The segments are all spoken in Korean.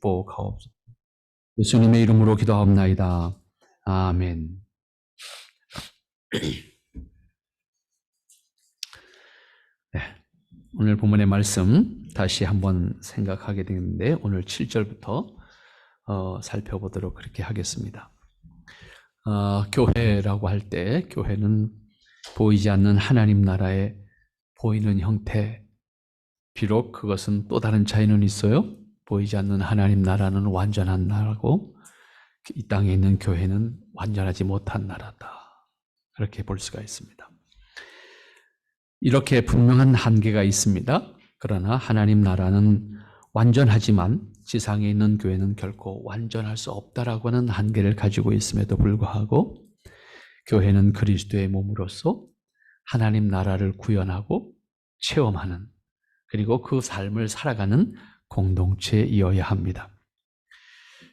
축복하옵소서. 예수님의 이름으로 기도하옵나이다. 아멘. 네, 오늘 본문의 말씀 다시 한번 생각하게 되는데 오늘 7절부터 살펴보도록 그렇게 하겠습니다. 교회라고 할 때 교회는 보이지 않는 하나님 나라의 보이는 형태, 비록 그것은 또 다른 차이는 있어요. 보이지 않는 하나님 나라는 완전한 나라고 이 땅에 있는 교회는 완전하지 못한 나라다. 그렇게 볼 수가 있습니다. 이렇게 분명한 한계가 있습니다. 그러나 하나님 나라는 완전하지만 지상에 있는 교회는 결코 완전할 수 없다라고 하는 한계를 가지고 있음에도 불구하고 교회는 그리스도의 몸으로서 하나님 나라를 구현하고 체험하는, 그리고 그 삶을 살아가는 공동체이어야 합니다.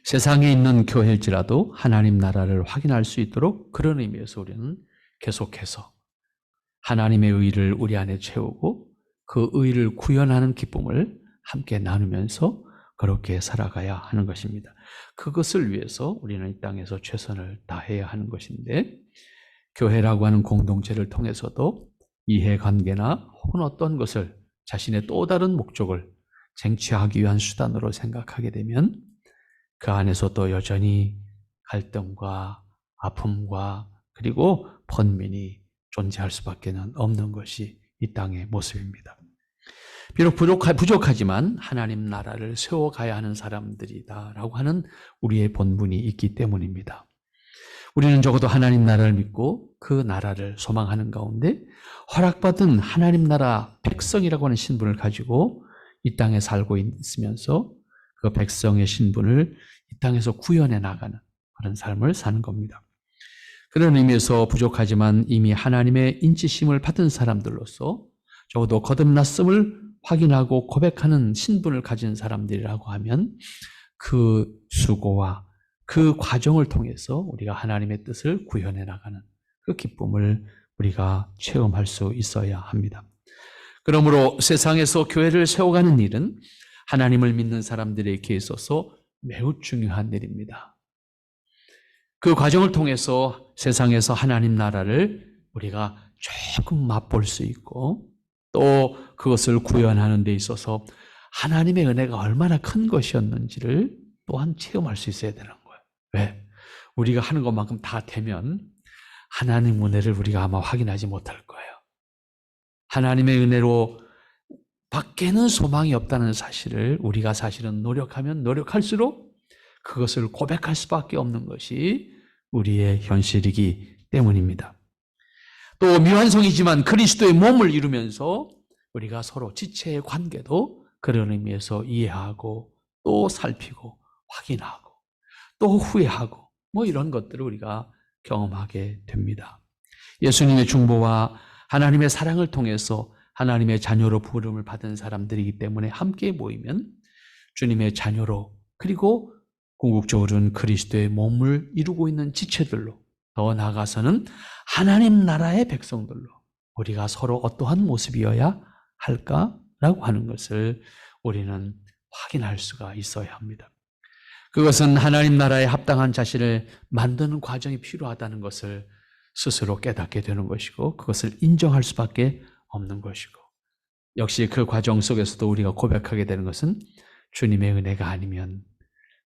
세상에 있는 교회일지라도 하나님 나라를 확인할 수 있도록 그런 의미에서 우리는 계속해서 하나님의 의를 우리 안에 채우고 그 의를 구현하는 기쁨을 함께 나누면서 그렇게 살아가야 하는 것입니다. 그것을 위해서 우리는 이 땅에서 최선을 다해야 하는 것인데, 교회라고 하는 공동체를 통해서도 이해관계나 혹은 어떤 것을 자신의 또 다른 목적을 쟁취하기 위한 수단으로 생각하게 되면 그 안에서 또 여전히 갈등과 아픔과 그리고 번민이 존재할 수밖에 없는 것이 이 땅의 모습입니다. 비록 부족하지만 하나님 나라를 세워가야 하는 사람들이다라고 하는 우리의 본분이 있기 때문입니다. 우리는 적어도 하나님 나라를 믿고 그 나라를 소망하는 가운데 허락받은 하나님 나라 백성이라고 하는 신분을 가지고 이 땅에 살고 있으면서 그 백성의 신분을 이 땅에서 구현해 나가는 그런 삶을 사는 겁니다. 그런 의미에서 부족하지만 이미 하나님의 인치심을 받은 사람들로서 적어도 거듭났음을 확인하고 고백하는 신분을 가진 사람들이라고 하면 그 수고와 그 과정을 통해서 우리가 하나님의 뜻을 구현해 나가는 그 기쁨을 우리가 체험할 수 있어야 합니다. 그러므로 세상에서 교회를 세워가는 일은 하나님을 믿는 사람들에게 있어서 매우 중요한 일입니다. 그 과정을 통해서 세상에서 하나님 나라를 우리가 조금 맛볼 수 있고 또 그것을 구현하는 데 있어서 하나님의 은혜가 얼마나 큰 것이었는지를 또한 체험할 수 있어야 되는 거예요. 왜? 우리가 하는 것만큼 다 되면 하나님 은혜를 우리가 아마 확인하지 못할 거예요. 하나님의 은혜로 밖에는 소망이 없다는 사실을 우리가 사실은 노력하면 노력할수록 그것을 고백할 수밖에 없는 것이 우리의 현실이기 때문입니다. 또 미완성이지만 그리스도의 몸을 이루면서 우리가 서로 지체의 관계도 그런 의미에서 이해하고 또 살피고 확인하고 또 후회하고 이런 것들을 우리가 경험하게 됩니다. 예수님의 중보와 하나님의 사랑을 통해서 하나님의 자녀로 부름을 받은 사람들이기 때문에 함께 모이면 주님의 자녀로, 그리고 궁극적으로는 그리스도의 몸을 이루고 있는 지체들로, 더 나아가서는 하나님 나라의 백성들로 우리가 서로 어떠한 모습이어야 할까라고 하는 것을 우리는 확인할 수가 있어야 합니다. 그것은 하나님 나라에 합당한 자신을 만드는 과정이 필요하다는 것을 스스로 깨닫게 되는 것이고 그것을 인정할 수밖에 없는 것이고, 역시 그 과정 속에서도 우리가 고백하게 되는 것은 주님의 은혜가 아니면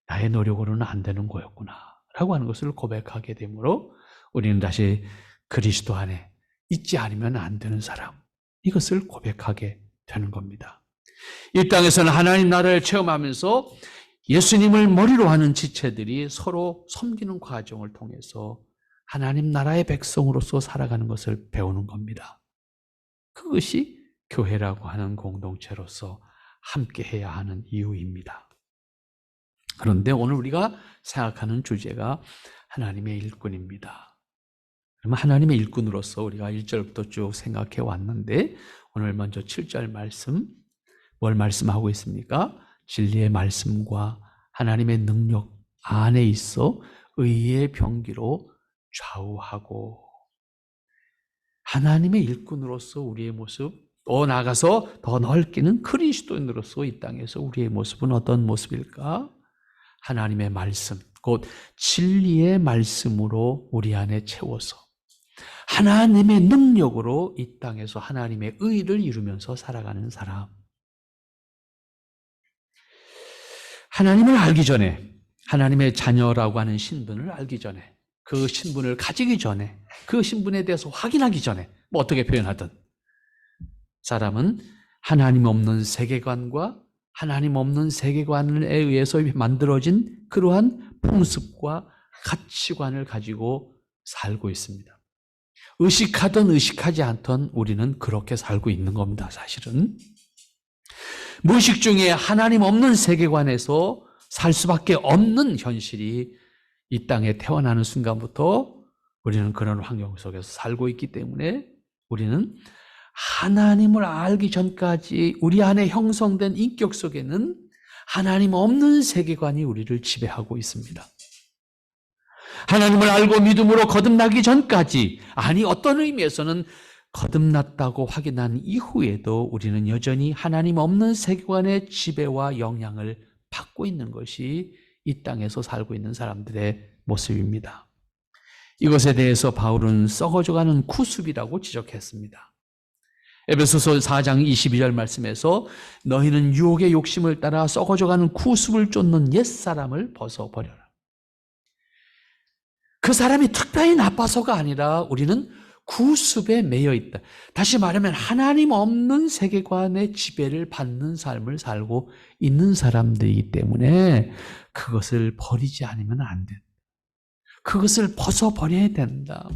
나의 노력으로는 안 되는 거였구나 라고 하는 것을 고백하게 되므로 우리는 다시 그리스도 안에 있지 않으면 안 되는 사람, 이것을 고백하게 되는 겁니다. 이 땅에서는 하나님 나라를 체험하면서 예수님을 머리로 하는 지체들이 서로 섬기는 과정을 통해서 하나님 나라의 백성으로서 살아가는 것을 배우는 겁니다. 그것이 교회라고 하는 공동체로서 함께 해야 하는 이유입니다. 그런데 오늘 우리가 생각하는 주제가 하나님의 일꾼입니다. 그러면 하나님의 일꾼으로서 우리가 1절부터 쭉 생각해 왔는데 오늘 먼저 7절 말씀, 뭘 말씀하고 있습니까? 진리의 말씀과 하나님의 능력 안에 있어 의의 병기로 좌우하고, 하나님의 일꾼으로서 우리의 모습, 또 나아가서 더 넓게는 그리스도인으로서 이 땅에서 우리의 모습은 어떤 모습일까? 하나님의 말씀, 곧 진리의 말씀으로 우리 안에 채워서 하나님의 능력으로 이 땅에서 하나님의 의를 이루면서 살아가는 사람. 하나님을 알기 전에, 하나님의 자녀라고 하는 신분을 알기 전에, 그 신분을 가지기 전에, 그 신분에 대해서 확인하기 전에, 뭐 어떻게 표현하든 사람은 하나님 없는 세계관과 하나님 없는 세계관에 의해서 만들어진 그러한 풍습과 가치관을 가지고 살고 있습니다. 의식하든 의식하지 않든 우리는 그렇게 살고 있는 겁니다, 사실은. 무의식 중에 하나님 없는 세계관에서 살 수밖에 없는 현실이 이 땅에 태어나는 순간부터 우리는 그런 환경 속에서 살고 있기 때문에 우리는 하나님을 알기 전까지 우리 안에 형성된 인격 속에는 하나님 없는 세계관이 우리를 지배하고 있습니다. 하나님을 알고 믿음으로 거듭나기 전까지, 아니 어떤 의미에서는 거듭났다고 확인한 이후에도 우리는 여전히 하나님 없는 세계관의 지배와 영향을 받고 있는 것이 이 땅에서 살고 있는 사람들의 모습입니다. 이것에 대해서 바울은 썩어져가는 구습이라고 지적했습니다. 에베소서 4장 22절 말씀에서 너희는 유혹의 욕심을 따라 썩어져가는 구습을 쫓는 옛사람을 벗어버려라. 그 사람이 특별히 나빠서가 아니라 우리는 구습에 매여 있다. 다시 말하면 하나님 없는 세계관의 지배를 받는 삶을 살고 있는 사람들이기 때문에 그것을 버리지 않으면 안 된다. 그것을 벗어버려야 된다.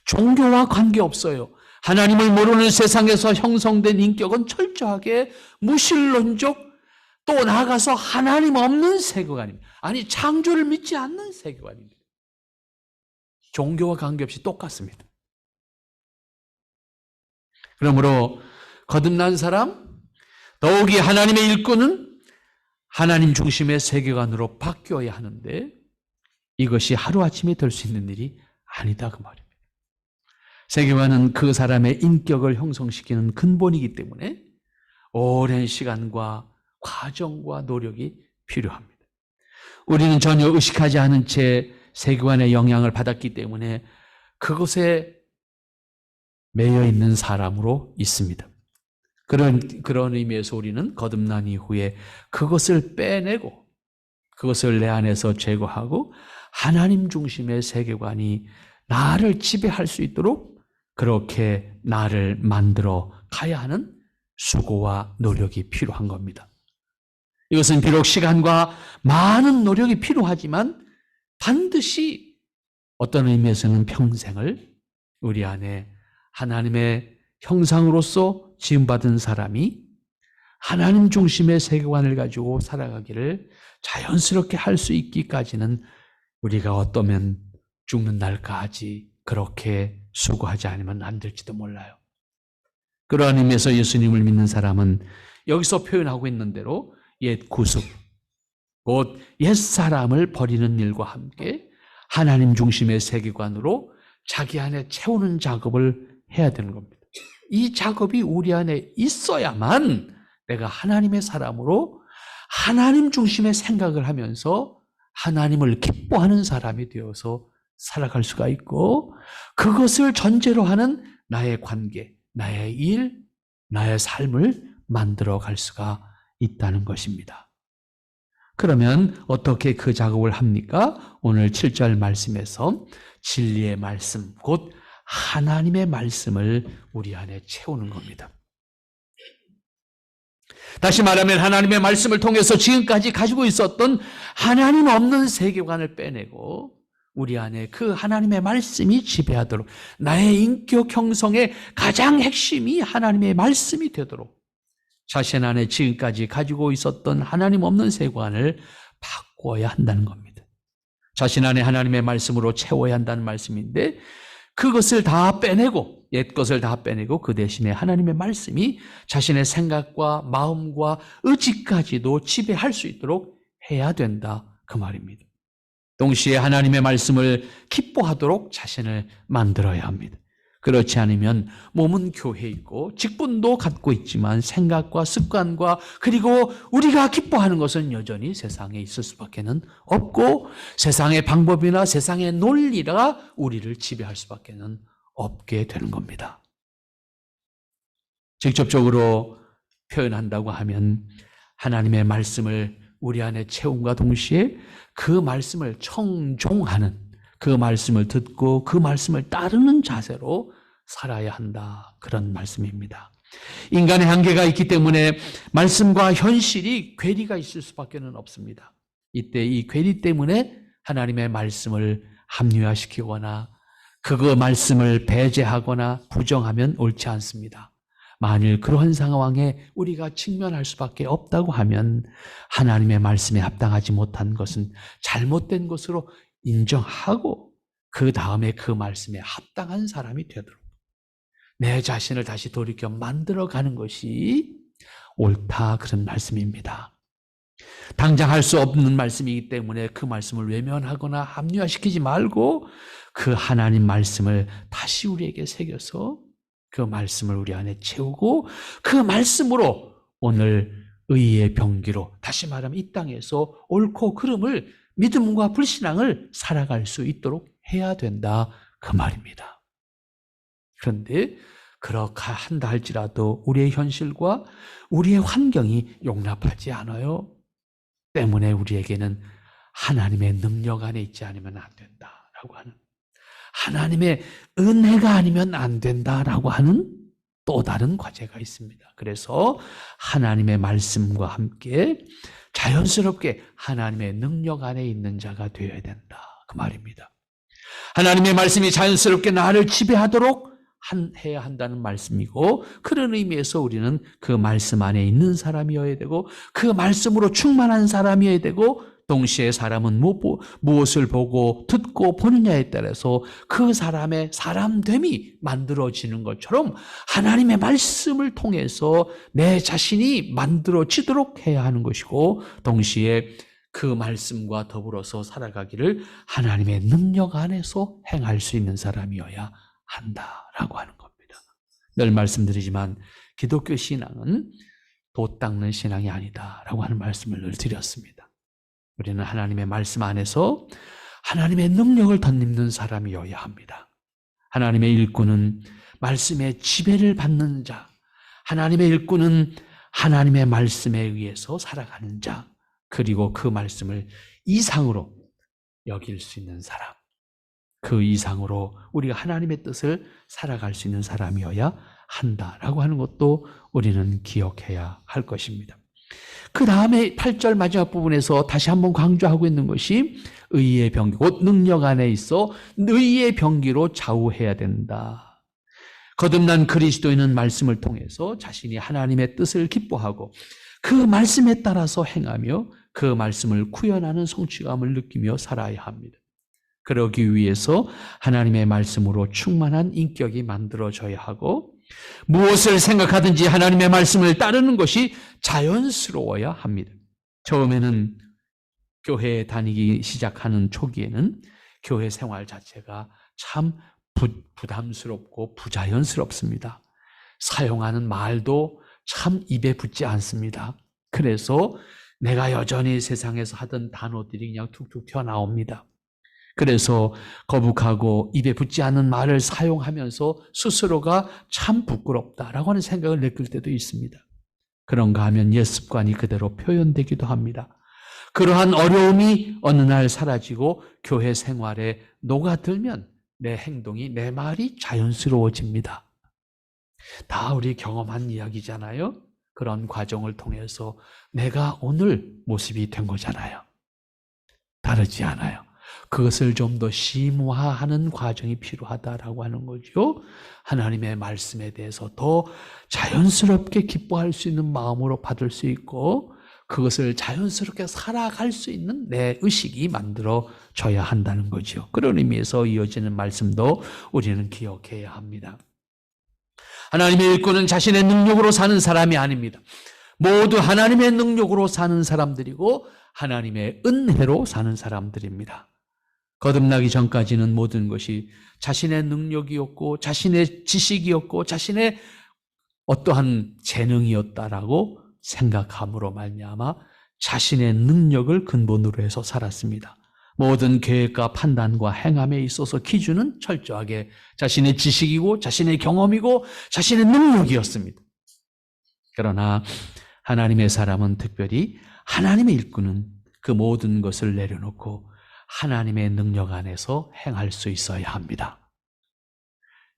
종교와 관계없어요. 하나님을 모르는 세상에서 형성된 인격은 철저하게 무신론적, 또 나아가서 하나님 없는 세계관입니다. 아니, 창조를 믿지 않는 세계관입니다. 종교와 관계없이 똑같습니다. 그러므로 거듭난 사람, 더욱이 하나님의 일꾼은 하나님 중심의 세계관으로 바뀌어야 하는데 이것이 하루아침에 될 수 있는 일이 아니다, 그 말입니다. 세계관은 그 사람의 인격을 형성시키는 근본이기 때문에 오랜 시간과 과정과 노력이 필요합니다. 우리는 전혀 의식하지 않은 채 세계관의 영향을 받았기 때문에 그것에 매여 있는 사람으로 있습니다. 그런 의미에서 우리는 거듭난 이후에 그것을 빼내고 그것을 내 안에서 제거하고 하나님 중심의 세계관이 나를 지배할 수 있도록 그렇게 나를 만들어 가야 하는 수고와 노력이 필요한 겁니다. 이것은 비록 시간과 많은 노력이 필요하지만 반드시 어떤 의미에서는 평생을 우리 안에 하나님의 형상으로서 지음받은 사람이 하나님 중심의 세계관을 가지고 살아가기를 자연스럽게 할 수 있기까지는 우리가 어떠면 죽는 날까지 그렇게 수고하지 않으면 안 될지도 몰라요. 그러한 의미에서 예수님을 믿는 사람은 여기서 표현하고 있는 대로 옛 구습, 곧 옛사람을 버리는 일과 함께 하나님 중심의 세계관으로 자기 안에 채우는 작업을 해야 되는 겁니다. 이 작업이 우리 안에 있어야만 내가 하나님의 사람으로 하나님 중심의 생각을 하면서 하나님을 기뻐하는 사람이 되어서 살아갈 수가 있고, 그것을 전제로 하는 나의 관계, 나의 일, 나의 삶을 만들어 갈 수가 있다는 것입니다. 그러면 어떻게 그 작업을 합니까? 오늘 7절 말씀에서 진리의 말씀, 곧 하나님의 말씀을 우리 안에 채우는 겁니다. 다시 말하면 하나님의 말씀을 통해서 지금까지 가지고 있었던 하나님 없는 세계관을 빼내고 우리 안에 그 하나님의 말씀이 지배하도록, 나의 인격 형성의 가장 핵심이 하나님의 말씀이 되도록 자신 안에 지금까지 가지고 있었던 하나님 없는 세계관을 바꿔야 한다는 겁니다. 자신 안에 하나님의 말씀으로 채워야 한다는 말씀인데, 그것을 다 빼내고, 옛 것을 다 빼내고 그 대신에 하나님의 말씀이 자신의 생각과 마음과 의지까지도 지배할 수 있도록 해야 된다, 그 말입니다. 동시에 하나님의 말씀을 기뻐하도록 자신을 만들어야 합니다. 그렇지 않으면 몸은 교회에 있고 직분도 갖고 있지만 생각과 습관과 그리고 우리가 기뻐하는 것은 여전히 세상에 있을 수밖에는 없고 세상의 방법이나 세상의 논리가 우리를 지배할 수밖에는 없게 되는 겁니다. 직접적으로 표현한다고 하면 하나님의 말씀을 우리 안에 채움과 동시에 그 말씀을 청종하는, 그 말씀을 듣고 그 말씀을 따르는 자세로 살아야 한다, 그런 말씀입니다. 인간의 한계가 있기 때문에 말씀과 현실이 괴리가 있을 수밖에 없습니다. 이때 이 괴리 때문에 하나님의 말씀을 합리화시키거나 그 말씀을 배제하거나 부정하면 옳지 않습니다. 만일 그러한 상황에 우리가 직면할 수밖에 없다고 하면 하나님의 말씀에 합당하지 못한 것은 잘못된 것으로 인정하고 그 다음에 그 말씀에 합당한 사람이 되도록 내 자신을 다시 돌이켜 만들어가는 것이 옳다, 그런 말씀입니다. 당장 할 수 없는 말씀이기 때문에 그 말씀을 외면하거나 합리화시키지 말고 그 하나님 말씀을 다시 우리에게 새겨서 그 말씀을 우리 안에 채우고 그 말씀으로 오늘 의의 병기로, 다시 말하면 이 땅에서 옳고 그름을, 믿음과 불신앙을 살아갈 수 있도록 해야 된다, 그 말입니다. 그런데 그렇게 한다 할지라도 우리의 현실과 우리의 환경이 용납하지 않아요. 때문에 우리에게는 하나님의 능력 안에 있지 않으면 안 된다라고 하는, 하나님의 은혜가 아니면 안 된다라고 하는 또 다른 과제가 있습니다. 그래서 하나님의 말씀과 함께 자연스럽게 하나님의 능력 안에 있는 자가 되어야 된다, 그 말입니다. 하나님의 말씀이 자연스럽게 나를 지배하도록 해야 한다는 말씀이고, 그런 의미에서 우리는 그 말씀 안에 있는 사람이어야 되고 그 말씀으로 충만한 사람이어야 되고, 동시에 사람은 무엇을 보고 듣고 보느냐에 따라서 그 사람의 사람됨이 만들어지는 것처럼 하나님의 말씀을 통해서 내 자신이 만들어지도록 해야 하는 것이고, 동시에 그 말씀과 더불어서 살아가기를 하나님의 능력 안에서 행할 수 있는 사람이어야 한다라고 하는 겁니다. 늘 말씀드리지만 기독교 신앙은 돛 닦는 신앙이 아니다라고 하는 말씀을 늘 드렸습니다. 우리는 하나님의 말씀 안에서 하나님의 능력을 덧입는 사람이어야 합니다. 하나님의 일꾼은 말씀의 지배를 받는 자, 하나님의 일꾼은 하나님의 말씀에 의해서 살아가는 자, 그리고 그 말씀을 이상으로 여길 수 있는 사람, 그 이상으로 우리가 하나님의 뜻을 살아갈 수 있는 사람이어야 한다라고 하는 것도 우리는 기억해야 할 것입니다. 그 다음에 8절 마지막 부분에서 다시 한번 강조하고 있는 것이 의의 병기, 곧 능력 안에 있어 의의 병기로 좌우해야 된다. 거듭난 그리스도인은 말씀을 통해서 자신이 하나님의 뜻을 기뻐하고 그 말씀에 따라서 행하며 그 말씀을 구현하는 성취감을 느끼며 살아야 합니다. 그러기 위해서 하나님의 말씀으로 충만한 인격이 만들어져야 하고, 무엇을 생각하든지 하나님의 말씀을 따르는 것이 자연스러워야 합니다. 처음에는 교회에 다니기 시작하는 초기에는 교회 생활 자체가 참 부담스럽고 부자연스럽습니다. 사용하는 말도 참 입에 붙지 않습니다. 그래서 내가 여전히 세상에서 하던 단어들이 그냥 툭툭 튀어나옵니다. 그래서 거북하고 입에 붙지 않는 말을 사용하면서 스스로가 참 부끄럽다라고 하는 생각을 느낄 때도 있습니다. 그런가 하면 옛 습관이 그대로 표현되기도 합니다. 그러한 어려움이 어느 날 사라지고 교회 생활에 녹아들면 내 행동이, 내 말이 자연스러워집니다. 다 우리 경험한 이야기잖아요. 그런 과정을 통해서 내가 오늘 모습이 된 거잖아요. 다르지 않아요. 그것을 좀 더 심화하는 과정이 필요하다라고 하는 거죠. 하나님의 말씀에 대해서 더 자연스럽게 기뻐할 수 있는 마음으로 받을 수 있고, 그것을 자연스럽게 살아갈 수 있는 내 의식이 만들어져야 한다는 거죠. 그런 의미에서 이어지는 말씀도 우리는 기억해야 합니다. 하나님의 일꾼은 자신의 능력으로 사는 사람이 아닙니다. 모두 하나님의 능력으로 사는 사람들이고 하나님의 은혜로 사는 사람들입니다. 거듭나기 전까지는 모든 것이 자신의 능력이었고 자신의 지식이었고 자신의 어떠한 재능이었다라고 생각함으로 말미암아 자신의 능력을 근본으로 해서 살았습니다. 모든 계획과 판단과 행함에 있어서 기준은 철저하게 자신의 지식이고 자신의 경험이고 자신의 능력이었습니다. 그러나 하나님의 사람은 특별히 하나님의 일꾼은 그 모든 것을 내려놓고 하나님의 능력 안에서 행할 수 있어야 합니다.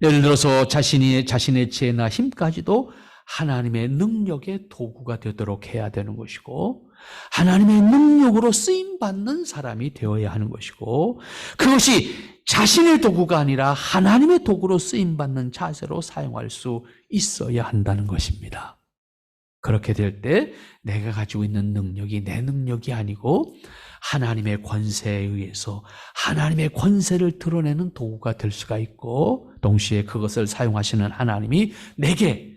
예를 들어서 자신의 지혜나 힘까지도 하나님의 능력의 도구가 되도록 해야 되는 것이고 하나님의 능력으로 쓰임받는 사람이 되어야 하는 것이고 그것이 자신의 도구가 아니라 하나님의 도구로 쓰임받는 자세로 사용할 수 있어야 한다는 것입니다. 그렇게 될 때 내가 가지고 있는 능력이 내 능력이 아니고 하나님의 권세에 의해서 하나님의 권세를 드러내는 도구가 될 수가 있고 동시에 그것을 사용하시는 하나님이 내게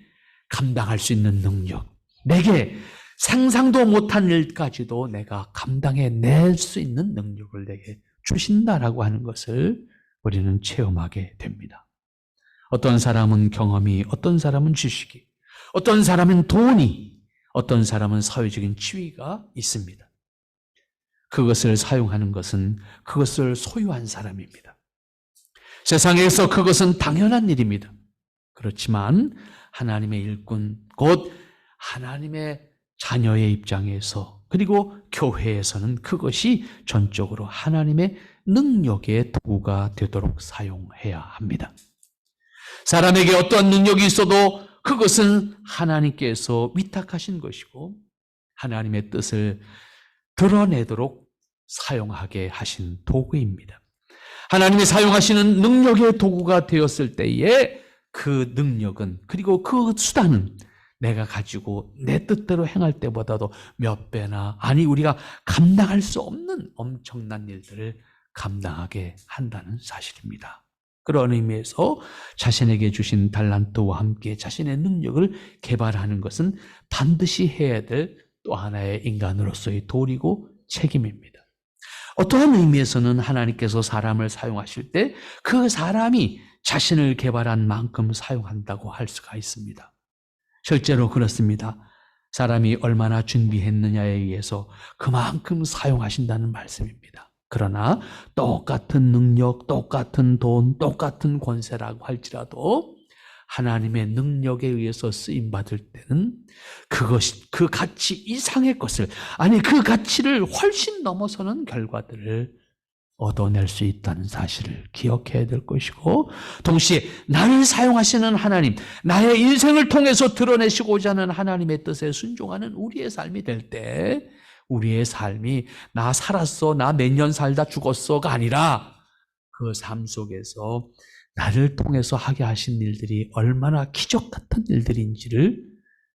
감당할 수 있는 능력, 내게 상상도 못한 일까지도 내가 감당해낼 수 있는 능력을 내게 주신다라고 하는 것을 우리는 체험하게 됩니다. 어떤 사람은 경험이, 어떤 사람은 지식이, 어떤 사람은 돈이, 어떤 사람은 사회적인 지위가 있습니다. 그것을 사용하는 것은 그것을 소유한 사람입니다. 세상에서 그것은 당연한 일입니다. 그렇지만 하나님의 일꾼, 곧 하나님의 자녀의 입장에서 그리고 교회에서는 그것이 전적으로 하나님의 능력의 도구가 되도록 사용해야 합니다. 사람에게 어떠한 능력이 있어도 그것은 하나님께서 위탁하신 것이고 하나님의 뜻을 드러내도록 사용하게 하신 도구입니다. 하나님이 사용하시는 능력의 도구가 되었을 때에 그 능력은 그리고 그 수단은 내가 가지고 내 뜻대로 행할 때보다도 몇 배나 아니 우리가 감당할 수 없는 엄청난 일들을 감당하게 한다는 사실입니다. 그런 의미에서 자신에게 주신 달란트와 함께 자신의 능력을 개발하는 것은 반드시 해야 될 또 하나의 인간으로서의 도리고 책임입니다. 어떠한 의미에서는 하나님께서 사람을 사용하실 때 그 사람이 자신을 개발한 만큼 사용한다고 할 수가 있습니다. 실제로 그렇습니다. 사람이 얼마나 준비했느냐에 의해서 그만큼 사용하신다는 말씀입니다. 그러나 똑같은 능력, 똑같은 돈, 똑같은 권세라고 할지라도 하나님의 능력에 의해서 쓰임받을 때는 그것이 그 가치 이상의 것을 아니 그 가치를 훨씬 넘어서는 결과들을 얻어낼 수 있다는 사실을 기억해야 될 것이고 동시에 나를 사용하시는 하나님, 나의 인생을 통해서 드러내시고자 하는 하나님의 뜻에 순종하는 우리의 삶이 될 때 우리의 삶이 나 살았어, 나 몇 년 살다 죽었어가 아니라 그 삶 속에서 나를 통해서 하게 하신 일들이 얼마나 기적 같은 일들인지를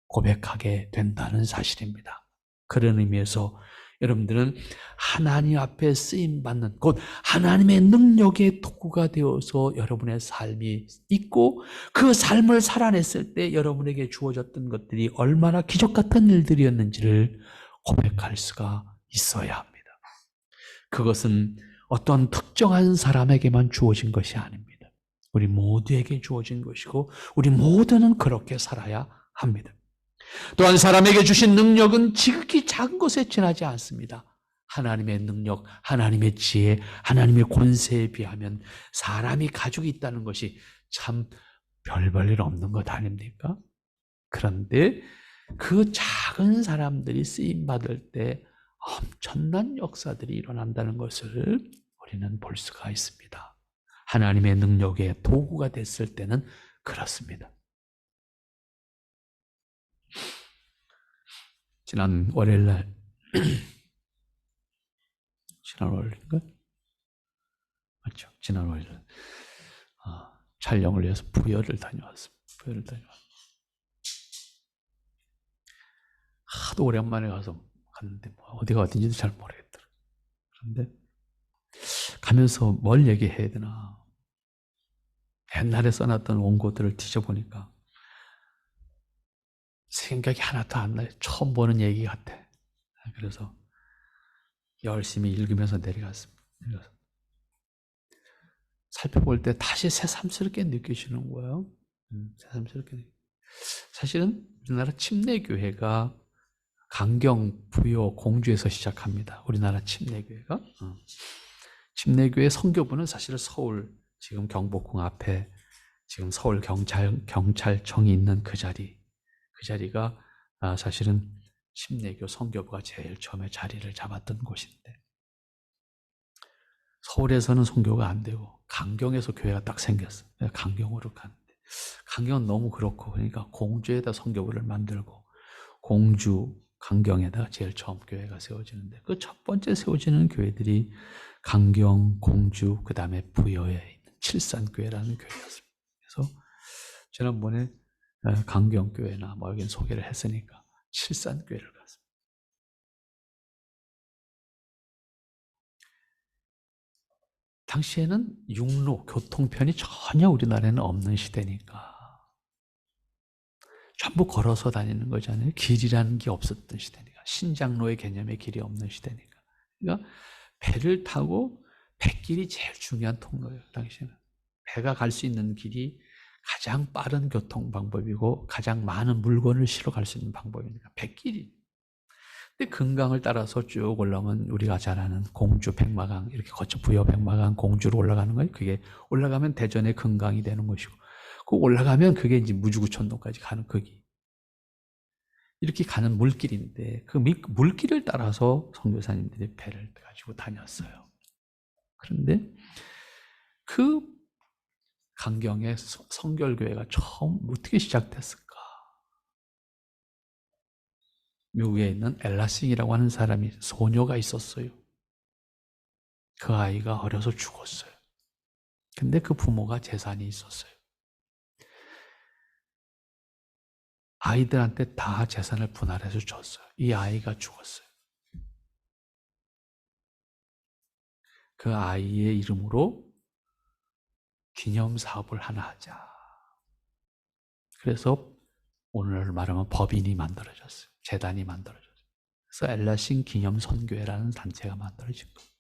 고백하게 된다는 사실입니다. 그런 의미에서 여러분들은 하나님 앞에 쓰임받는 곧 하나님의 능력의 도구가 되어서 여러분의 삶이 있고 그 삶을 살아냈을 때 여러분에게 주어졌던 것들이 얼마나 기적 같은 일들이었는지를 고백할 수가 있어야 합니다. 그것은 어떤 특정한 사람에게만 주어진 것이 아닙니다. 우리 모두에게 주어진 것이고 우리 모두는 그렇게 살아야 합니다. 또한 사람에게 주신 능력은 지극히 작은 것에 지나지 않습니다. 하나님의 능력, 하나님의 지혜, 하나님의 권세에 비하면 사람이 가지고 있다는 것이 참 별 볼 일 없는 것 아닙니까? 그런데 그 작은 사람들이 쓰임받을 때 엄청난 역사들이 일어난다는 것을 우리는 볼 수가 있습니다. 하나님의 능력의 도구가 됐을 때는 그렇습니다. 지난 월요일날 지난 월요일인가? 맞죠? 지난 월요일 촬영을 위해서 부여를 다녀왔습니다. 하도 오랜만에 갔는데 어디가 어딘지도 잘 모르겠더라고요. 그런데 가면서 뭘 얘기해야 되나 옛날에 써놨던 원고들을 뒤져보니까 생각이 하나도 안 나요. 처음 보는 얘기 같아. 그래서 열심히 읽으면서 내려갔습니다. 살펴볼 때 다시 새삼스럽게 느끼시는 거예요. 새삼스럽게. 사실은 우리나라 침례교회가 강경, 부여, 공주에서 시작합니다. 우리나라 침례교회가. 침례교회 선교부는 사실 서울 지금 경복궁 앞에 지금 서울 경찰청이 있는 그 자리가 사실은 침례교 선교부가 제일 처음에 자리를 잡았던 곳인데, 서울에서는 선교가 안 되고 강경에서 교회가 딱 생겼어. 강경으로 가는데, 강경은 너무 그렇고, 그러니까 공주에다 선교부를 만들고 공주 강경에다가 제일 처음 교회가 세워지는데, 그 첫 번째 세워지는 교회들이 강경, 공주, 그 다음에 부여에 있는 칠산교회라는 교회였습니다. 그래서 지난번에 강경교회나 뭐 여긴 소개를 했으니까 칠산교회를 갔습니다. 당시에는 육로, 교통편이 전혀 우리나라에는 없는 시대니까 전부 걸어서 다니는 거잖아요. 길이라는 게 없었던 시대니까. 신장로의 개념의 길이 없는 시대니까. 그러니까 배를 타고 뱃길이 제일 중요한 통로예요. 당시에는. 배가 갈 수 있는 길이 가장 빠른 교통 방법이고 가장 많은 물건을 실어 갈 수 있는 방법이니까 뱃길이. 근데 금강을 따라서 쭉 올라오면 우리가 잘 아는 공주 백마강, 이렇게 거쳐 부여 백마강 공주로 올라가는 거예요. 그게 올라가면 대전의 금강이 되는 것이고, 그 올라가면 그게 이제 무주구천동까지 가는 거기. 이렇게 가는 물길인데 그 물길을 따라서 선교사님들이 배를 가지고 다녔어요. 그런데 그 강경의 성결교회가 처음 어떻게 시작됐을까? 미국에 있는 엘라싱이라고 하는 사람이 소녀가 있었어요. 그 아이가 어려서 죽었어요. 근데 그 부모가 재산이 있었어요. 아이들한테 다 재산을 분할해서 줬어요. 이 아이가 죽었어요. 그 아이의 이름으로 기념사업을 하나 하자. 그래서 오늘 말하면 법인이 만들어졌어요. 재단이 만들어졌어요. 그래서 엘라싱 기념선교회라는 단체가 만들어진 거예요.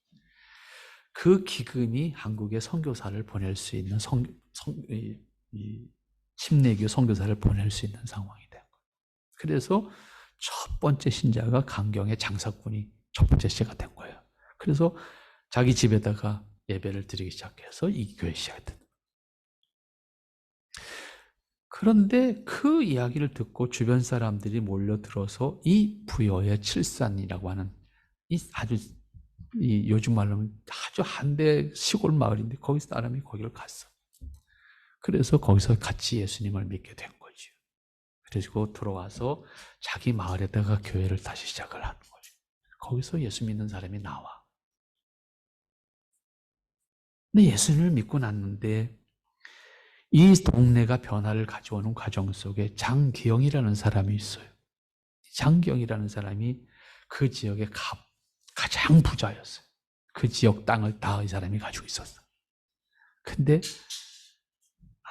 그 기금이 한국에 선교사를 보낼 수 있는 침례교 선교사를 보낼 수 있는 상황이 된 거예요. 그래서 첫 번째 신자가 강경의 장사꾼이 첫 번째 시작이 된 거예요. 그래서 자기 집에다가 예배를 드리기 시작해서 이 교회 시작이 된 거예요. 그런데 그 이야기를 듣고 주변 사람들이 몰려들어서 이 부여의 칠산이라고 하는 이 아주 요즘 말로 하면 아주 한대 시골 마을인데 거기서 사람이 거기를 갔어. 그래서 거기서 같이 예수님을 믿게 된 거죠. 그리고 들어와서 자기 마을에다가 교회를 다시 시작을 하는 거죠. 거기서 예수 믿는 사람이 나와. 근데 예수님을 믿고 났는데 이 동네가 변화를 가져오는 과정 속에 장기영이라는 사람이 있어요. 장기영이라는 사람이 그 지역의 가장 부자였어요. 그 지역 땅을 다 이 사람이 가지고 있었어. 근데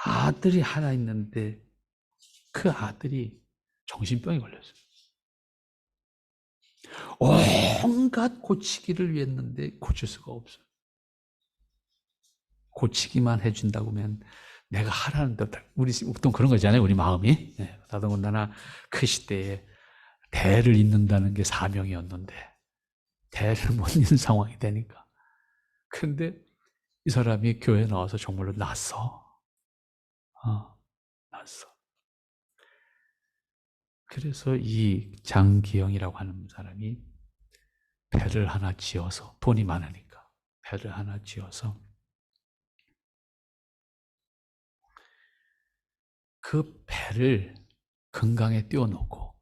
아들이 하나 있는데 그 아들이 정신병에 걸렸어요. 온갖 고치기를 했는데 고칠 수가 없어요. 고치기만 해준다고 하면 내가 하라는 대로, 우리 보통 그런 거잖아요. 우리 마음이. 더더군다나 그 시대에 대를 잇는다는 게 사명이었는데 대를 못 잇는 상황이 되니까. 근데 이 사람이 교회에 나와서 정말로 났어. 났어. 그래서 이 장기영이라고 하는 사람이 배를 하나 지어서, 돈이 많으니까 배를 하나 지어서 그 배를 금강에 띄워놓고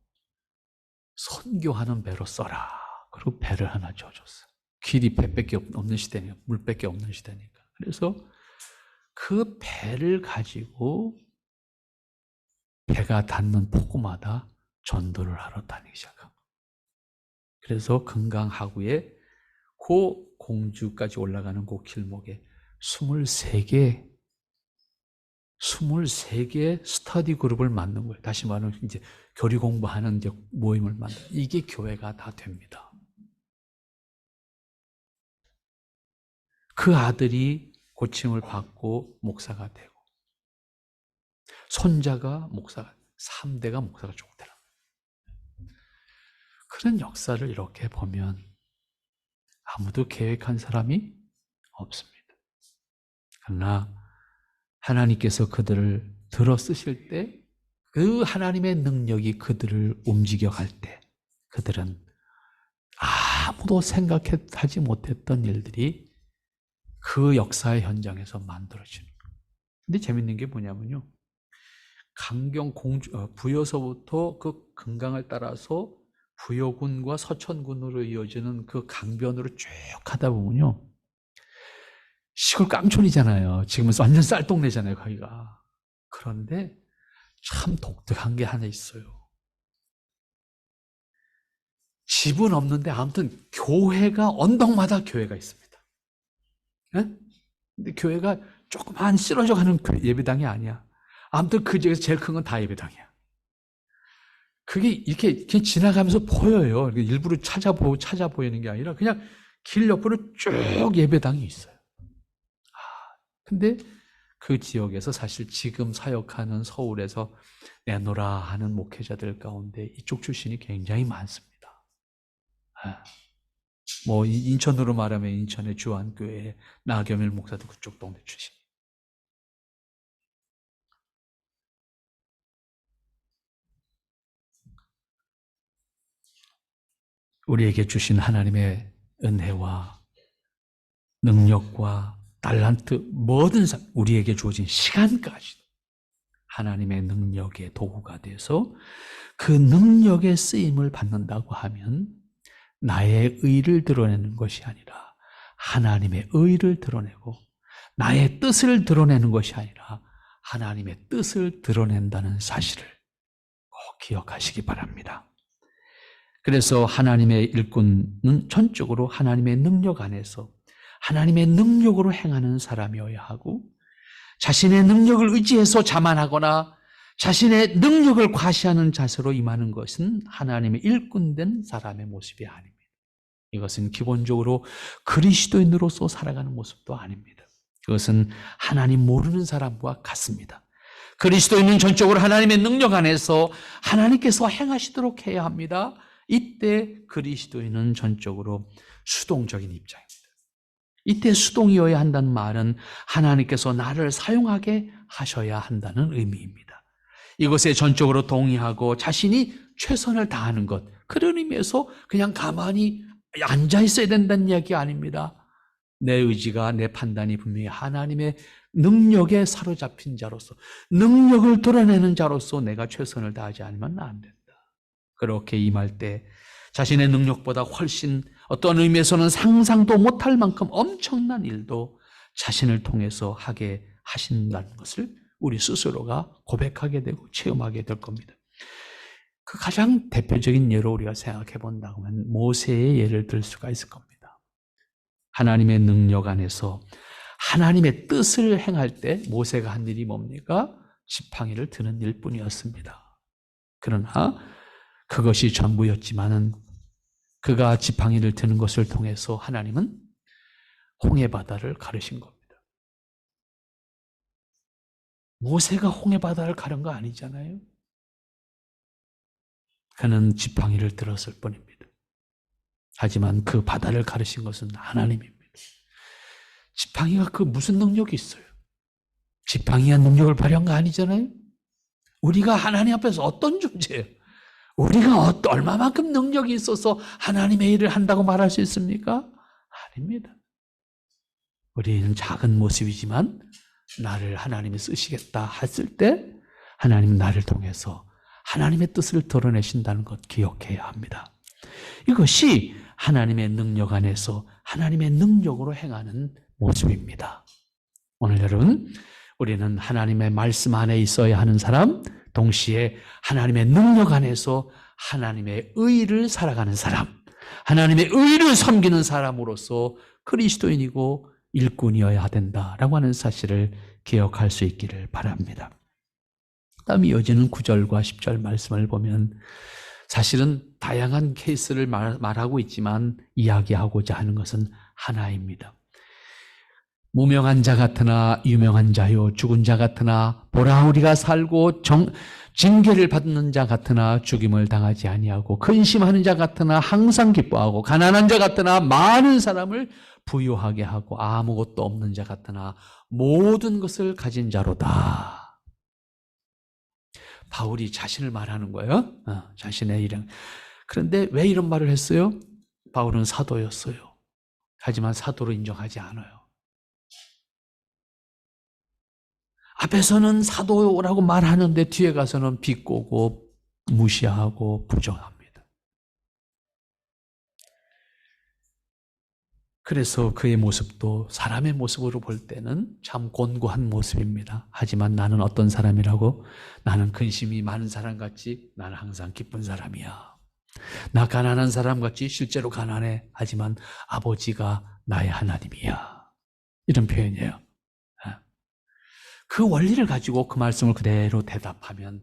선교하는 배로 써라. 그리고 배를 하나 줘줬어. 길이 배밖에 없는 시대니까, 물밖에 없는 시대니까. 그래서 그 배를 가지고 배가 닿는 포구마다 전도를 하러 다니기 시작한 거예요. 그래서 금강 하구에 그 공주까지 올라가는 그 길목에 23개 스터디 그룹을 만든 거예요. 다시 말하면 이제 교리 공부하는 이제 모임을 만든, 이게 교회가 다 됩니다. 그 아들이 고침을 받고 목사가 되고 손자가 목사가 3대가 목사가 쭉 되라. 그런 역사를 이렇게 보면 아무도 계획한 사람이 없습니다. 그러나 하나님께서 그들을 들어 쓰실 때 그 하나님의 능력이 그들을 움직여갈 때 그들은 아무도 생각하지 못했던 일들이 그 역사의 현장에서 만들어지는 거예요. 근데 재밌는 게 뭐냐면요. 강경 부여서부터 그 금강을 따라서 부여군과 서천군으로 이어지는 그 강변으로 쭉 가다 보면요. 시골 깡촌이잖아요. 지금은 완전 쌀동네잖아요, 거기가. 그런데 참 독특한 게 하나 있어요. 집은 없는데 아무튼 교회가 언덕마다 교회가 있습니다. 네? 근데 교회가 조그만 쓰러져 가는 예배당이 아니야. 아무튼 그 중에서 제일 큰 건 다 예배당이야. 그게 이렇게 지나가면서 보여요. 일부러 찾아 보이는 게 아니라 그냥 길 옆으로 쭉 예배당이 있어요. 근데 그 지역에서 사실 지금 사역하는 서울에서 내노라 하는 목회자들 가운데 이쪽 출신이 굉장히 많습니다. 뭐 인천으로 말하면 인천의 주안교회 나겸일 목사도 그쪽 동네 출신. 우리에게 주신 하나님의 은혜와 능력과 달란트 모든 우리에게 주어진 시간까지 하나님의 능력의 도구가 돼서 그 능력의 쓰임을 받는다고 하면 나의 의를 드러내는 것이 아니라 하나님의 의를 드러내고 나의 뜻을 드러내는 것이 아니라 하나님의 뜻을 드러낸다는 사실을 꼭 기억하시기 바랍니다. 그래서 하나님의 일꾼은 전적으로 하나님의 능력 안에서 하나님의 능력으로 행하는 사람이어야 하고 자신의 능력을 의지해서 자만하거나 자신의 능력을 과시하는 자세로 임하는 것은 하나님의 일꾼된 사람의 모습이 아닙니다. 이것은 기본적으로 그리스도인으로서 살아가는 모습도 아닙니다. 그것은 하나님 모르는 사람과 같습니다. 그리스도인은 전적으로 하나님의 능력 안에서 하나님께서 행하시도록 해야 합니다. 이때 그리스도인은 전적으로 수동적인 입장입니다. 이때 수동이어야 한다는 말은 하나님께서 나를 사용하게 하셔야 한다는 의미입니다. 이것에 전적으로 동의하고 자신이 최선을 다하는 것, 그런 의미에서 그냥 가만히 앉아 있어야 된다는 이야기 아닙니다. 내 의지가, 내 판단이 분명히 하나님의 능력에 사로잡힌 자로서, 능력을 드러내는 자로서 내가 최선을 다하지 않으면 안 된다. 그렇게 임할 때 자신의 능력보다 훨씬 어떤 의미에서는 상상도 못할 만큼 엄청난 일도 자신을 통해서 하게 하신다는 것을 우리 스스로가 고백하게 되고 체험하게 될 겁니다. 그 가장 대표적인 예로 우리가 생각해 본다고 하면 모세의 예를 들 수가 있을 겁니다. 하나님의 능력 안에서 하나님의 뜻을 행할 때 모세가 한 일이 뭡니까? 지팡이를 드는 일뿐이었습니다. 그러나 그것이 전부였지만은 그가 지팡이를 드는 것을 통해서 하나님은 홍해바다를 가르신 겁니다. 모세가 홍해바다를 가른 거 아니잖아요. 그는 지팡이를 들었을 뿐입니다. 하지만 그 바다를 가르신 것은 하나님입니다. 지팡이가 그 무슨 능력이 있어요? 지팡이가 능력을 발휘한 거 아니잖아요. 우리가 하나님 앞에서 어떤 존재예요? 우리가 얼마만큼 능력이 있어서 하나님의 일을 한다고 말할 수 있습니까? 아닙니다. 우리는 작은 모습이지만 나를 하나님이 쓰시겠다 했을 때 하나님은 나를 통해서 하나님의 뜻을 드러내신다는 것 기억해야 합니다. 이것이 하나님의 능력 안에서 하나님의 능력으로 행하는 모습입니다. 오늘 여러분, 우리는 하나님의 말씀 안에 있어야 하는 사람, 동시에 하나님의 능력 안에서 하나님의 의를 살아가는 사람, 하나님의 의를 섬기는 사람으로서 그리스도인이고 일꾼이어야 된다라고 하는 사실을 기억할 수 있기를 바랍니다. 다음 이어지는 9절과 10절 말씀을 보면 사실은 다양한 케이스를 말하고 있지만 이야기하고자 하는 것은 하나입니다. 무명한 자 같으나 유명한 자요, 죽은 자 같으나 보라 우리가 살고 징계를 받는 자 같으나 죽임을 당하지 아니하고 근심하는 자 같으나 항상 기뻐하고 가난한 자 같으나 많은 사람을 부유하게 하고 아무것도 없는 자 같으나 모든 것을 가진 자로다. 바울이 자신을 말하는 거예요. 자신의 이름. 그런데 왜 이런 말을 했어요? 바울은 사도였어요. 하지만 사도로 인정하지 않아요. 앞에서는 사도라고 말하는데 뒤에 가서는 비꼬고 무시하고 부정합니다. 그래서 그의 모습도 사람의 모습으로 볼 때는 참 곤고한 모습입니다. 하지만 나는 어떤 사람이라고? 나는 근심이 많은 사람 같지? 나는 항상 기쁜 사람이야. 나 가난한 사람 같지? 실제로 가난해. 하지만 아버지가 나의 하나님이야. 이런 표현이에요. 그 원리를 가지고 그 말씀을 그대로 대답하면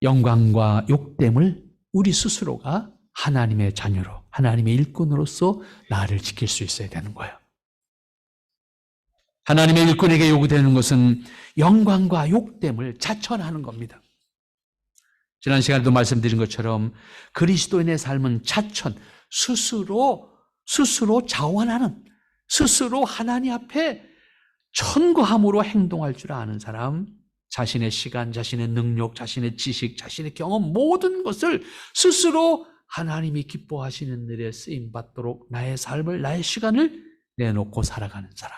영광과 욕됨을 우리 스스로가 하나님의 자녀로, 하나님의 일꾼으로서 나를 지킬 수 있어야 되는 거예요. 하나님의 일꾼에게 요구되는 것은 영광과 욕됨을 자천하는 겁니다. 지난 시간에도 말씀드린 것처럼 그리스도인의 삶은 자천, 스스로 자원하는, 스스로 하나님 앞에 천거함으로 행동할 줄 아는 사람, 자신의 시간, 자신의 능력, 자신의 지식, 자신의 경험 모든 것을 스스로 하나님이 기뻐하시는 일에 쓰임받도록 나의 삶을, 나의 시간을 내놓고 살아가는 사람.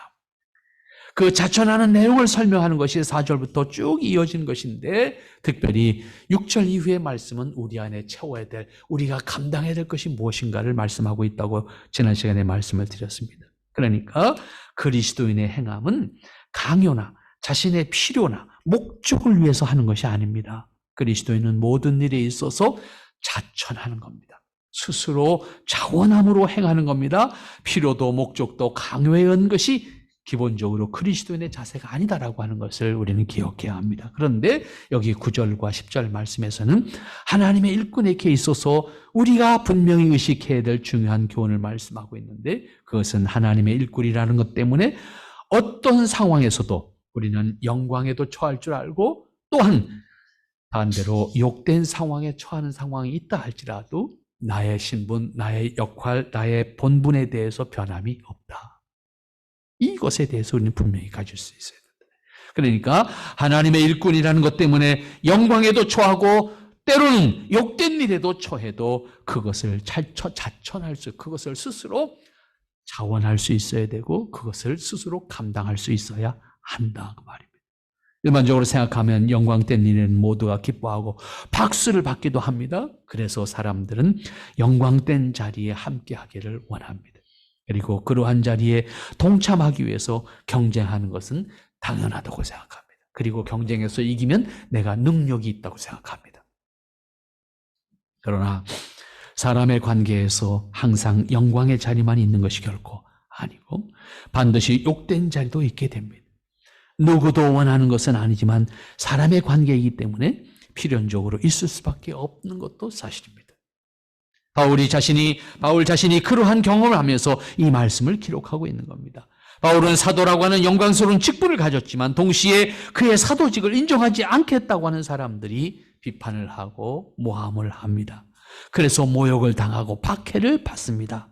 그 자천하는 내용을 설명하는 것이 4절부터 쭉 이어진 것인데 특별히 6절 이후의 말씀은 우리 안에 채워야 될, 우리가 감당해야 될 것이 무엇인가를 말씀하고 있다고 지난 시간에 말씀을 드렸습니다. 그러니까 그리스도인의 행함은 강요나 자신의 필요나 목적을 위해서 하는 것이 아닙니다. 그리스도인은 모든 일에 있어서 자천하는 겁니다. 스스로 자원함으로 행하는 겁니다. 필요도 목적도 강요에 의한 것이 기본적으로 그리스도인의 자세가 아니다라고 하는 것을 우리는 기억해야 합니다. 그런데 여기 9절과 10절 말씀에서는 하나님의 일꾼에게 있어서 우리가 분명히 의식해야 될 중요한 교훈을 말씀하고 있는데 그것은 하나님의 일꾼이라는 것 때문에 어떤 상황에서도 우리는 영광에도 처할 줄 알고 또한 반대로 욕된 상황에 처하는 상황이 있다 할지라도 나의 신분, 나의 역할, 나의 본분에 대해서 변함이 없다. 이것에 대해서 우리는 분명히 가질 수 있어야 된다. 그러니까 하나님의 일꾼이라는 것 때문에 영광에도 처하고 때로는 욕된 일에도 처해도 그것을 자천할 수, 그것을 스스로 자원할 수 있어야 되고 그것을 스스로 감당할 수 있어야 한다 그 말입니다. 일반적으로 생각하면 영광된 일에는 모두가 기뻐하고 박수를 받기도 합니다. 그래서 사람들은 영광된 자리에 함께하기를 원합니다. 그리고 그러한 자리에 동참하기 위해서 경쟁하는 것은 당연하다고 생각합니다. 그리고 경쟁에서 이기면 내가 능력이 있다고 생각합니다. 그러나 사람의 관계에서 항상 영광의 자리만 있는 것이 결코 아니고 반드시 욕된 자리도 있게 됩니다. 누구도 원하는 것은 아니지만 사람의 관계이기 때문에 필연적으로 있을 수밖에 없는 것도 사실입니다. 바울 자신이 그러한 경험을 하면서 이 말씀을 기록하고 있는 겁니다. 바울은 사도라고 하는 영광스러운 직분을 가졌지만 동시에 그의 사도직을 인정하지 않겠다고 하는 사람들이 비판을 하고 모함을 합니다. 그래서 모욕을 당하고 박해를 받습니다.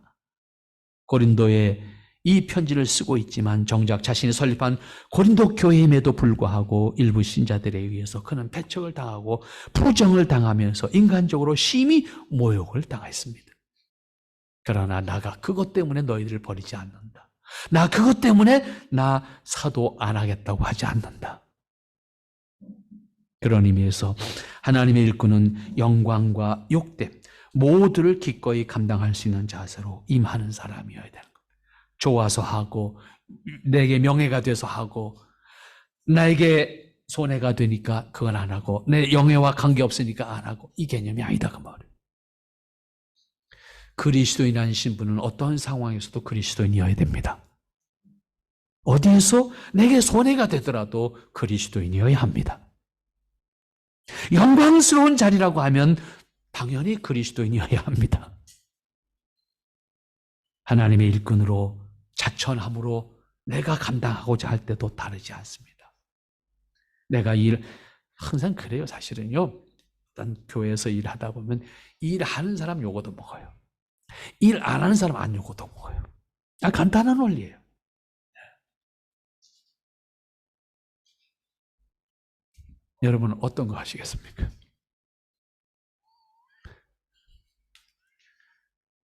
고린도에 이 편지를 쓰고 있지만 정작 자신이 설립한 고린도 교회임에도 불구하고 일부 신자들에 의해서 그는 배척을 당하고 부정을 당하면서 인간적으로 심히 모욕을 당했습니다. 그러나 나가 그것 때문에 너희들을 버리지 않는다. 나 그것 때문에 나 사도 안 하겠다고 하지 않는다. 그런 의미에서 하나님의 일꾼은 영광과 욕됨 모두를 기꺼이 감당할 수 있는 자세로 임하는 사람이어야 되는 겁니다. 좋아서 하고 내게 명예가 돼서 하고 나에게 손해가 되니까 그건 안 하고 내 영예와 관계없으니까 안 하고 이 개념이 아니다 그 말이에요. 그리스도인이라는 신분은 어떤 상황에서도 그리스도인이어야 됩니다. 어디에서 내게 손해가 되더라도 그리스도인이어야 합니다. 영광스러운 자리라고 하면 당연히 그리스도인이어야 합니다. 하나님의 일꾼으로 자천함으로 내가 감당하고자 할 때도 다르지 않습니다. 항상 그래요, 사실은요. 일단 교회에서 일하다 보면 일하는 사람 요거도 먹어요. 일 안 하는 사람 안 요거도 먹어요. 간단한 원리예요. 여러분은 어떤 거 하시겠습니까?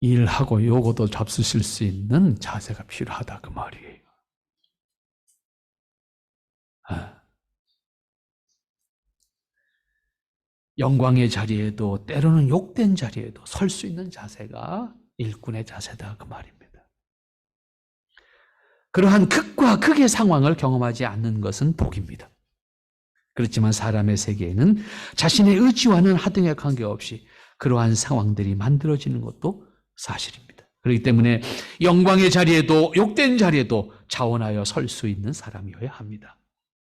일하고 요거도 잡수실 수 있는 자세가 필요하다 그 말이에요. 영광의 자리에도 때로는 욕된 자리에도 설 수 있는 자세가 일꾼의 자세다 그 말입니다. 그러한 극과 극의 상황을 경험하지 않는 것은 복입니다. 그렇지만 사람의 세계에는 자신의 의지와는 하등에 관계없이 그러한 상황들이 만들어지는 것도 사실입니다. 그렇기 때문에 영광의 자리에도 욕된 자리에도 자원하여 설 수 있는 사람이어야 합니다.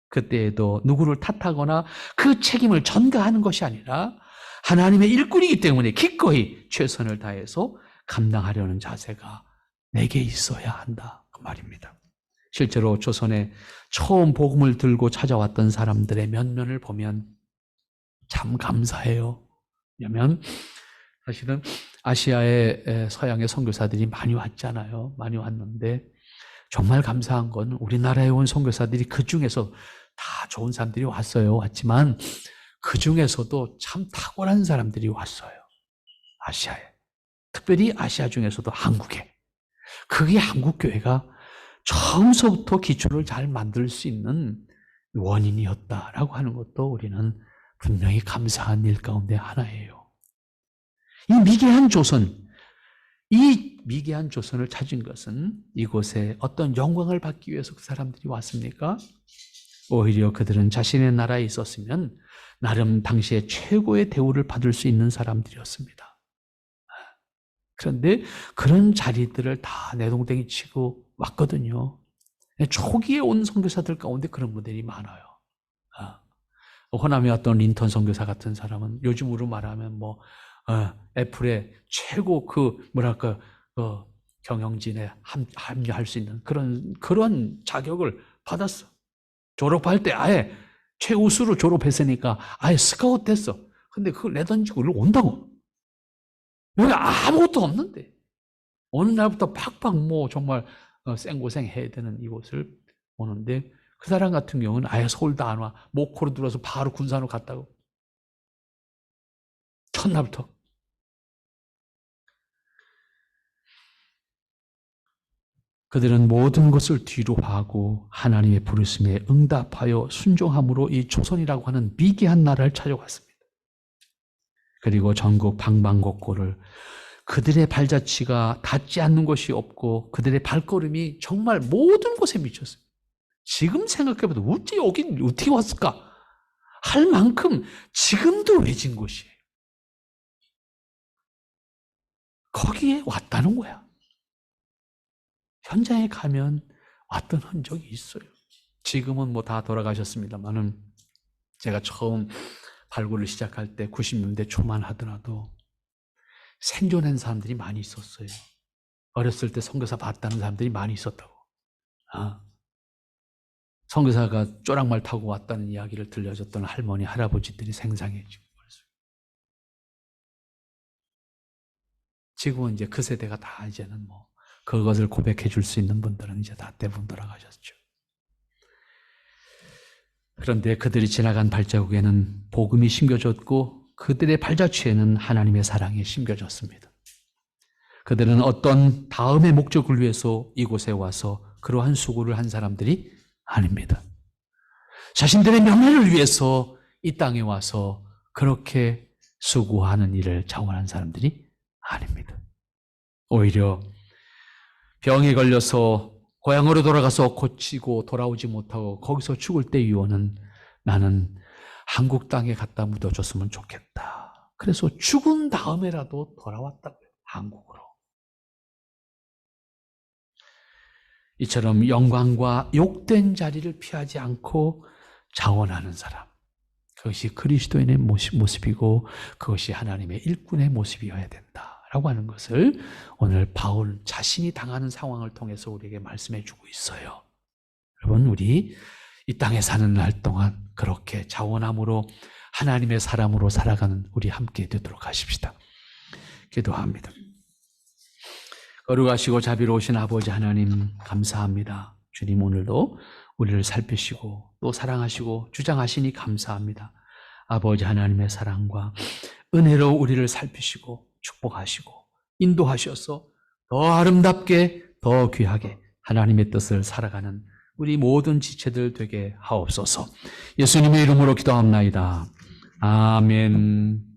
그때에도 누구를 탓하거나 그 책임을 전가하는 것이 아니라 하나님의 일꾼이기 때문에 기꺼이 최선을 다해서 감당하려는 자세가 내게 있어야 한다 그 말입니다. 실제로 조선에 처음 복음을 들고 찾아왔던 사람들의 면면을 보면 참 감사해요. 왜냐하면 사실은 아시아의 서양의 선교사들이 많이 왔잖아요. 많이 왔는데 정말 감사한 건 우리나라에 온 선교사들이 그 중에서 다 좋은 사람들이 왔지만 그 중에서도 참 탁월한 사람들이 왔어요. 아시아에. 특별히 아시아 중에서도 한국에. 그게 한국교회가 처음서부터 기초를 잘 만들 수 있는 원인이었다라고 하는 것도 우리는 분명히 감사한 일 가운데 하나예요. 이 미개한 조선을 찾은 것은 이곳에 어떤 영광을 받기 위해서 그 사람들이 왔습니까? 오히려 그들은 자신의 나라에 있었으면 나름 당시에 최고의 대우를 받을 수 있는 사람들이었습니다. 그런데 그런 자리들을 다 내동댕이 치고 왔거든요. 초기에 온 선교사들 가운데 그런 분들이 많아요. 호남에 왔던 린턴 선교사 같은 사람은 요즘으로 말하면 애플의 최고 경영진에 합류할 수 있는 그런 자격을 받았어. 졸업할 때 아예 최우수로 졸업했으니까 아예 스카웃 됐어. 근데 그걸 내던지고 일로 온다고. 여기 아무것도 없는데. 어느 날부터 팍팍 정말 생고생 해야 되는 이곳을 오는데 그 사람 같은 경우는 아예 서울도 안 와. 목포로 들어서 바로 군산으로 갔다고. 첫날부터. 그들은 모든 것을 뒤로 하고 하나님의 부르심에 응답하여 순종함으로 이 조선이라고 하는 미개한 나라를 찾아왔습니다. 그리고 전국 방방곡곡을 그들의 발자취가 닿지 않는 곳이 없고 그들의 발걸음이 정말 모든 곳에 미쳤어요. 지금 생각해봐도 어떻게 왔을까? 할 만큼 지금도 외진 곳이에요. 거기에 왔다는 거야. 현장에 가면 왔던 흔적이 있어요. 지금은 다 돌아가셨습니다만은 제가 처음 발굴을 시작할 때 90년대 초만 하더라도 생존한 사람들이 많이 있었어요. 어렸을 때 선교사 봤다는 사람들이 많이 있었다고. 선교사가 쪼락말 타고 왔다는 이야기를 들려줬던 할머니, 할아버지들이 생생해지고. 지금은 이제 그 세대가 다 이제는 그것을 고백해 줄 수 있는 분들은 이제 다 대부분 돌아가셨죠. 그런데 그들이 지나간 발자국에는 복음이 심겨졌고 그들의 발자취에는 하나님의 사랑이 심겨졌습니다. 그들은 어떤 다음의 목적을 위해서 이곳에 와서 그러한 수고를 한 사람들이 아닙니다. 자신들의 명예를 위해서 이 땅에 와서 그렇게 수고하는 일을 자원한 사람들이 아닙니다. 오히려 병에 걸려서 고향으로 돌아가서 고치고 돌아오지 못하고 거기서 죽을 때 유언은 나는 한국 땅에 갖다 묻어줬으면 좋겠다. 그래서 죽은 다음에라도 돌아왔다고요. 한국으로. 이처럼 영광과 욕된 자리를 피하지 않고 자원하는 사람. 그것이 그리스도인의 모습이고 그것이 하나님의 일꾼의 모습이어야 된다라고 하는 것을 오늘 바울 자신이 당하는 상황을 통해서 우리에게 말씀해 주고 있어요. 여러분, 우리 이 땅에 사는 날 동안 그렇게 자원함으로 하나님의 사람으로 살아가는 우리 함께 되도록 하십시다. 기도합니다. 거룩하시고 자비로우신 아버지 하나님, 감사합니다. 주님, 오늘도 우리를 살피시고 또 사랑하시고 주장하시니 감사합니다. 아버지 하나님의 사랑과 은혜로 우리를 살피시고 축복하시고 인도하셔서 더 아름답게 더 귀하게 하나님의 뜻을 살아가는 우리 모든 지체들 되게 하옵소서. 예수님의 이름으로 기도합나이다. 아멘.